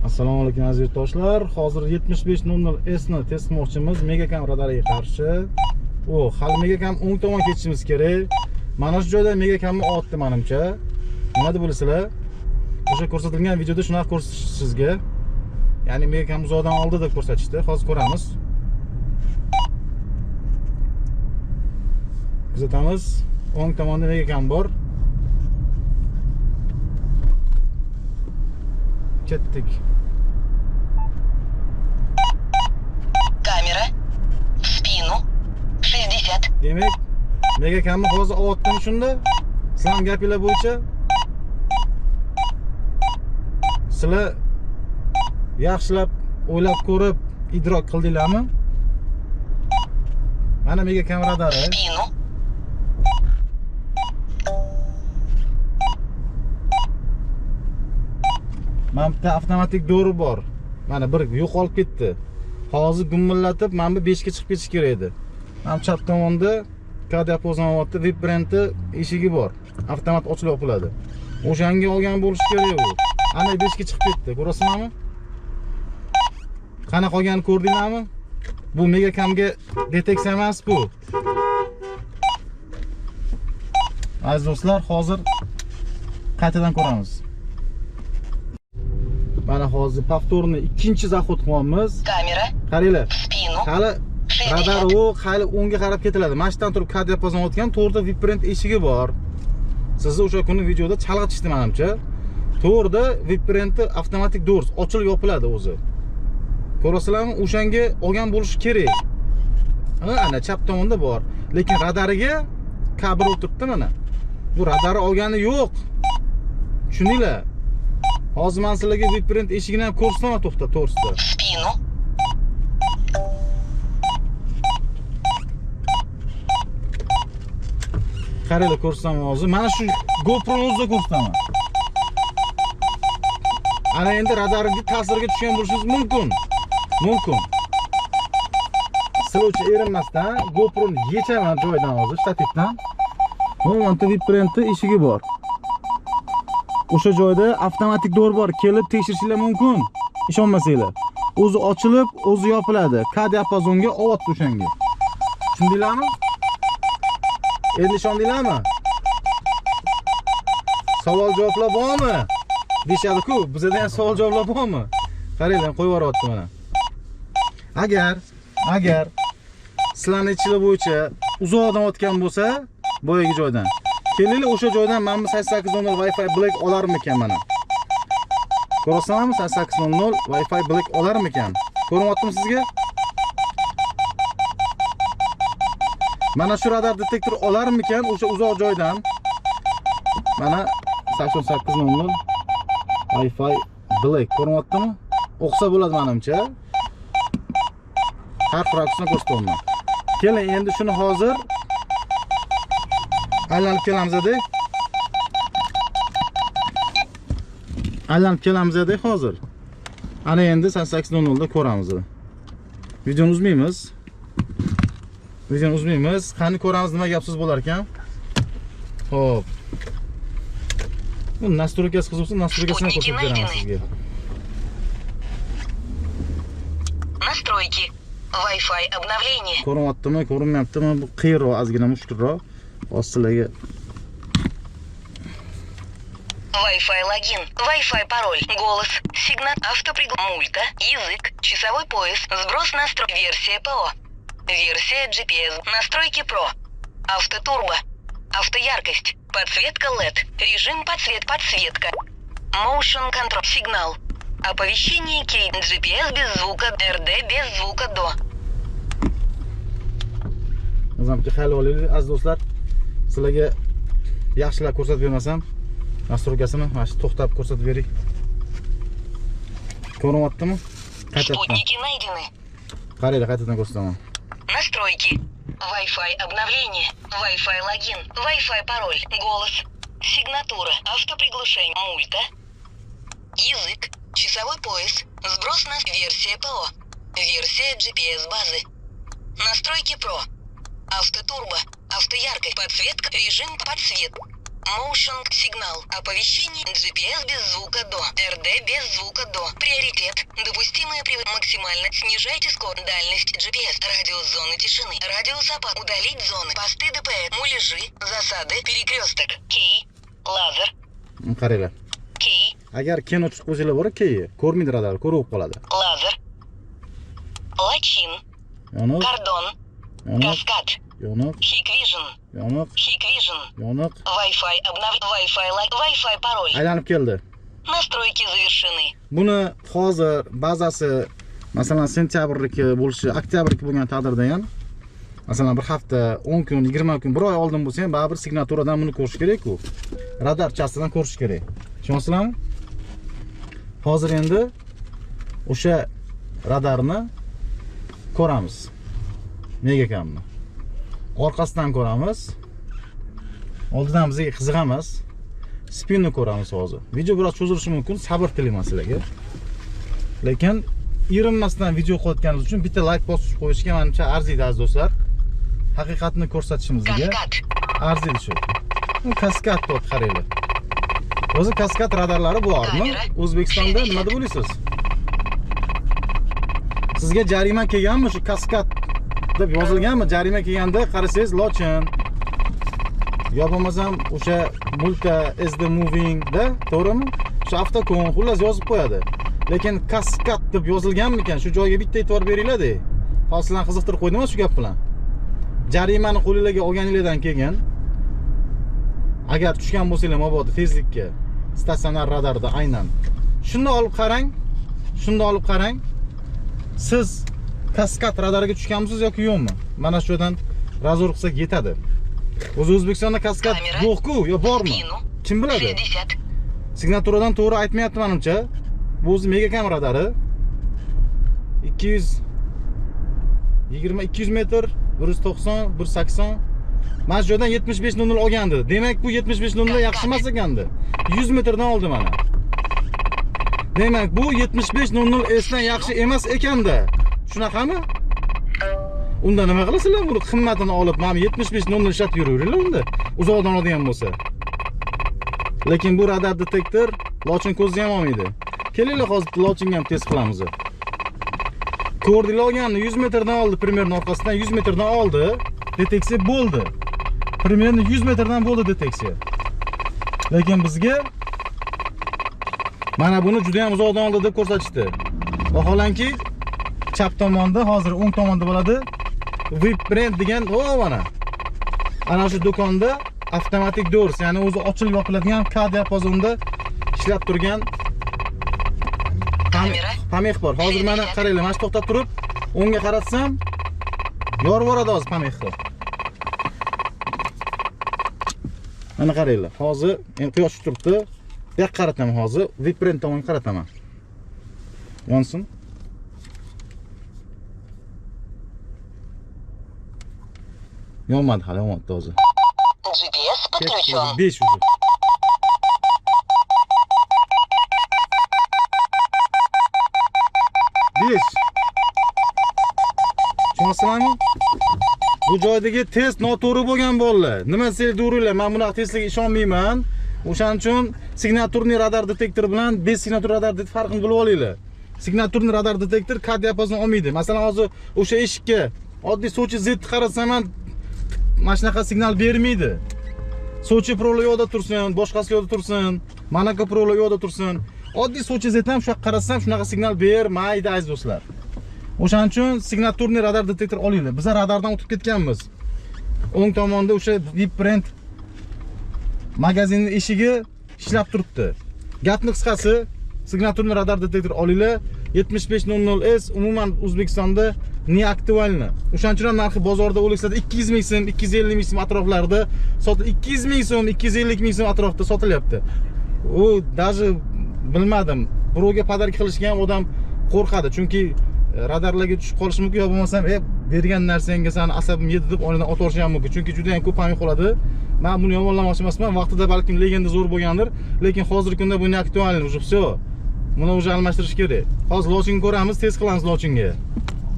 Assalomu alaykum aziz yurtdoshlar. Hozir 7500S ni test qilmoqchimiz Megacam radariga qarshi. Hali Megacam o'ng tomon ketishimiz kerak. Mana shu joyda Megacamni otdi menimcha. Nima deb bilasizlar? O'sha ko'rsatilgan videoda shunaqa ko'rsatish sizga. Ya'ni Megacam uzoqdan oldi deb ko'rsatishdi. Hozir ko'ramiz. Kuzatamiz. O'ng tomonda Megacam bor. Ketdik. Камера. В спину. 60. Demek Megacamni hozir otdim shunda. Sizlar gapinglar bo'yicha sizlar yaxshilab o'ylab ko'rib idrok qildinglarmi? Mana Megacam radari. Спину. Mana bitta avtomatik dori bor. Mana bir yo'qolib ketdi. Hozir gumillatib mana bu 5 ga chiqib ketish kerak edi. Ham chap tomonda kadiapozonotda vibrantni eshigi bor. Avtomat ochilib yopiladi. O'shanga olgan bo'lish kerak u. Ana 5 ga chiqib ketdi. Ko'rasizlarmi? Qanaqa qolganini ko'rdinglarmi? Bu Megacamga deteksiya emas bu. Aziz do'stlar, hozir qaytadan ko'ramiz. Mana hozir повторный ikkinchi zahod qilyapmiz. Камера. Qaranglar. В спину. Hali radar hali o'ngga qarab ketiladi. Mashdan turib kadiapozon o'tgan, to'g'rida vibrant eshigi bor. Sizni o'sha kuni videoda chalg'itishdi menimcha. To'g'rida vibrantni avtomatik doors ochilib yopiladi o'zi. Ko'rasizlarmi? O'shanga olgan bo'lishi kerak. Ana chap tomonda bor. Lekin radariga kabel o'tiribdi mana. Bu radari olgani yo'q. Tushundinglar? Hozir men sizlarga vibrant eshigini ham ko'rsataman to'g'risida. В спину. Qaranglar, ko'rsataman hozir. Mana shu GoPro'ni o'zida ko'rsataman. Ana endi radarga ta'sirga tushgan bo'lishingiz mumkin. Silovchi erinmasdan GoPro'ni yechaman joydan hozir shtativdan. Mana vibrantni eshigi bor. O'sha joyda avtomatik dor bor. Kelib tekshirishinglar mumkin. Ishonmasanglar. O'zi ochilib, o'zi yopiladi. Kadiapozonga olyapti o'shanga. Tushundinglarmi? Endi ishondinglarmi? Savol javoblar bormi? Deyshadi-ku, bizda ham savol javoblar bormi? Qaranglar, qo'yib yuboryapti mana. Agar sizlarning ichinglar bo'yicha uzoqdan o'tgan bo'lsa, boyagi joydan kelinglar, o'sha joydan men 8800 Wi-Fi Black olarmikan mana. Ko'rasizlarmi? 8800 Wi-Fi Black olarmikan? Ko'ryaptimi sizga? Mana shu radar detektor olarmikan o'sha uzoq joydan? Mana 8800 Wi-Fi Black ko'ryaptimi? O'qsa bo'ladi menimcha. Har fraksiyani ko'rsatyapman. Keling, endi shuni hozir aylanib kelamiz-da. Hozir. Ana endi 8800 da ko'ramiz. Videoni uzmaymiz. Qani ko'ramiz, nima gap so'z bo'lar ekan. Xo'p. Bu nastroykasi qiziqsa, nastroykasini ko'rsatib beraman sizga. Настройки. Wi-Fi обновление. Ko'ryaptimi, ko'rinmayaptimi? Bu qiyinroq, ozgina mushkulroq. Sizlarga Wi-Fi логин. Wi-Fi пароль. Голос. Сигнал. Мульта. Язык. Часовой пояс. Сброс настрой. Версия ПО. Версия GPS. Настройки Pro. Автотурбо. Автояркость. Подсветка LED. Режим подсветка. Motion control. Сигнал. Оповещение Key. GPS без звука. RD без звука до. Nazamki xayol olaylik aziz do'stlar. Sizlarga yaxshilab ko'rsatib bermasam, nastroykasini mana shu to'xtab ko'rsatib bering. Ko'ryaptimi? Спутники найдены. Qaranglar, qaytadan ko'rsataman. Настройки. Wi-Fi обновление. Wi-Fi логин. Wi-Fi пароль. Голос. Сигнатура. Автоприглушение. Мульта. Язык. Часовой пояс. Сброс на версия ПО. Версия GPS базы. Настройки Pro. Автотурбо. Автояркость. Подсветка. Режим подсветки. Motion сигнал. Оповещение GPS без звука до. РД без звука до. Приоритет. Допустимое при максимально. Снижайте скорость. Дальность GPS. Радиус зоны тишины. Радиус опад. Удалить зоны. Посты ДПС. Муляжи. Засады. Перекресток. Кей. Лазер. Qaranglar. Key. Agar ken o'chib qo'ysanglar bor, keyi ko'rmaydi radar, ko'rib qoladi. Лазер. Лачин. Yoniq, Кордон. yoniq, Каскад. yoniq, Hikvision. yoniq, Hikvision. yoniq. Wi-Fi обновлен. Wi-Fi пароль. Aylanib keldi. Настройки завершены. Buni hozir bazasi masalan sentyabrniki bo'lishi, oktyabrniki bo'lgan taqdirda ham masalan bir hafta, 10 kun, 20 kun, bir oy oldin bo'lsa ham baribir signaturadan buni ko'rish kerak-ku. Radar chastasidan ko'rish kerak. Tushunyapsizlarmi? Hozir endi o'sha radarni ko'ramiz. Megakamni. Orqasidan ko'ramiz. Oldidan bizga qiziq emas. Spinni ko'ramiz hozir. Video biroz cho'zilishi mumkin, sabr tilayman sizlarga. Lekin erinmasdan video qilayotganingiz uchun bitta like bosib qo'yishga menimcha arziydi aziz do'stlar. Haqiqatni ko'rsatishimizga Каскад. arziydi shu. Bu kaskad deb qaranglar. O'zi kaskad radarlari bormi? Kamera. O'zbekistonda nima deb o'ylaysiz? Sizga jarima kelganmi shu kaskad deb yozilganmi? Jarima kelganda qarasangiz lochin yo bo'lmasam o'sha multa is the moving da, to'g'rimi? Shu avtokon xullas yozib qo'yadi. Lekin kaskad deb yozilganmikan? Shu joyga bitta e'tibor beringlar-da. Hozir sizlarni qiziqtirib qo'ydim shu gap bilan. Jarimani qo'lingizga olganingizdan keyin agar tushgan bo'lsanglar mabodo tezlikka statsionar radarda aynan shunda olib qarang, shunda olib qarang. Siz kaskad radariga tushganmisiz yoki yo'qmi? Mana shu yerdan razor qilsak yetadi. O'zi O'zbekistonda kaskad Kamera. yo'q-ku, yo bormi? Spinu. Kim biladi? 60. Signaturadan to'g'ri aytmayapti menimcha. Bu o'zi megakam radari. 200 metr, 190, 180. Mana shu yerdan 75:00 olgandi. Demak bu 75:00 yaxshi emas ekanda. 100 metrdan oldi mana. Demak bu 75:00 esdan yaxshi emas ekanda. Shunaqami? Unda nima qilasizlar? Buni qimmatini olib, mana 75:00 ishlatib yuraveringlar unda. Uzoqdan oladigan bo'lsa. Lekin bu radar detektor lochin ko'zni ham olmaydi. Kelinglar hozir lochinga ham test qilamiz. Ko'rdinglar 100 metrdan oldi, примерно orqasidan 100 metrdan oldi. Deteksiya bo'ldi. Примерно 100 metrdan bo'ldi deteksiya. Lekin bizga mana buni juda ham uzoqdan oldi deb ko'rsatishdi. Vaholanki chap tomonda, hozir o'ng tomonda bo'ladi. Vibrant degan mana. Ana shu do'konda avtomatik doors, ya'ni o'zi ochilib yopiladigan K diapazonda ishlab turgan Kamera. pameh bor. Hozir mana qaranglar, mana shu to'xtab turib, o'ngga qaratsam yorib boradi hozir pamehni. Mana qaranglar. Hozir endi quyosh turibdi. Bu yoqqa qarataman hozir. Vibrant tomonga qarataman. Yonsin. Yonmadi hali, yonmadi hozir. GPS подключен. 5 уже. Tushunasizlarmi? Bu joydagi test noto'g'ri bo'lgan bolalar. Nima desanglar o'ringlar, men bunaqa testlarga ishonmayman. O'shaning uchun signaturni radar detektor bilan bez signatur radar detektor farqini bilib olinglar. Signaturni radar detektor K diapazon olmaydi. Masalan, hozir o'sha eshikka oddiy Sochi Z qarasam ham mana shunaqa signal bermaydi. Sochi Pro'lar yo'lda tursin, boshqasi yo'lda tursin, Monaco Pro'lar yo'lda tursin. Oddiy Sochi Z ham shu yoqqa qarasam shunaqa signal bermaydi aziz do'stlar. O'shaning uchun signaturni radar detektor olinglar. Biz radardan o'tib ketganmiz. O'ng tomonda o'sha Vibrant magazinning eshigi ishlab turibdi. Gapning qisqasi, signaturni radar detektor olinglar. 75:00S umuman O'zbekistonda ne aktualni. O'shaning uchun narxi bozorda o'liklarda 200 ming so'm, 250 ming so'm atroflarida sotilib, 200 ming so'm, 250 ming so'm atrofida sotilyapti. U даже bilmadim, birovga podarka qilishga ham odam qo'rqadi, chunki radarlarga tushib qolishi mumkin, yo bo'lmasam bergan narsangga seni asabim yedi deb oynadan otib olishi ham mumkin. Chunki juda ham ko'p pamih qoladi. Men buni yomonlamoqchi emasman. Vaqtida balkim legenda zo'r bo'lgandir, lekin hozirgi kunda bu ne aktualni, уже всё. Buni уже almashtirish kerak. Hozir lochinni ko'ramiz, test qilamiz lochinga.